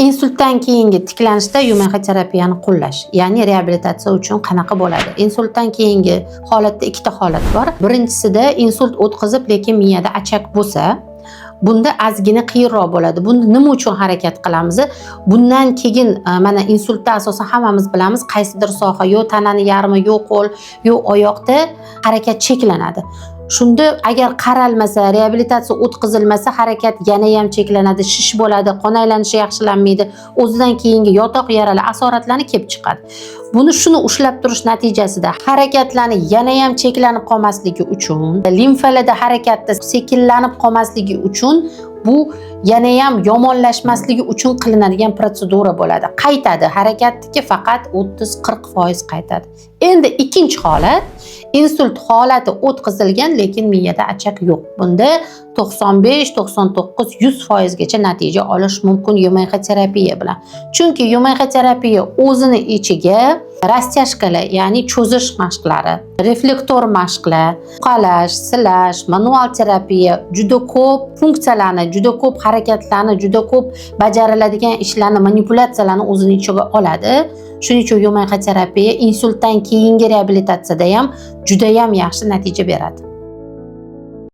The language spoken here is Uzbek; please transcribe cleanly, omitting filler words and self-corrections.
Insultdan keyingi tiklanishda YMH terapiyani qo'llash, ya'ni reabilitatsiya uchun qanaqa bo'ladi? Insultdan keyingi holatda ikkita holat bor. Birinchisida insult o'tkazib, lekin miyada achak bo'lsa, bunda ozgina qiyinroq bo'ladi. Bunda nima uchun harakat qilamiz? Bundan keyin mana insultda asosan hammamiz bilamiz, qaysidir soha, yo tanani yarmi, yo qo'l, yo oyoqda harakat cheklanadi. Shunda agar qaralmasa, reabilitatsiya o'tkazilmasa, harakat yana ham cheklanadi, shish bo'ladi, qon aylanishi yaxshilanmaydi, o'zidan keyingi yotoq yarali asoratlarni kelib chiqadi. Shuni ushlab turish natijasida harakatlarni yana ham cheklanib qolmasligi uchun, limfalarda harakatda sekinlanib qolmasligi uchun bu yana ham yomonlashmasligi uchun qilinadigan protsedura bo'ladi. Qaytadi, harakatniki faqat 30-40% qaytadi. Endi ikkinchi holat, insult holati o'tkazilgan, lekin miyada achak yo'q. Bunda 95, 99, 100% gacha natija olish mumkin YMH terapiya bilan. Chunki YMH terapiya o'zini ichiga rastяжкаlar, ya'ni cho'zish mashqlari, reflektor mashqlar, uqalash, silash, manual terapiya, juda ko'p funksiyalarni, juda ko'p harakatlarni, juda ko'p bajariladigan ishlarni, manipulyatsiyalarni o'zini ichiga oladi. Shuning uchun YMH terapiya insultdan keyingi reabilitatsiyada ham juda ham yaxshi natija beradi.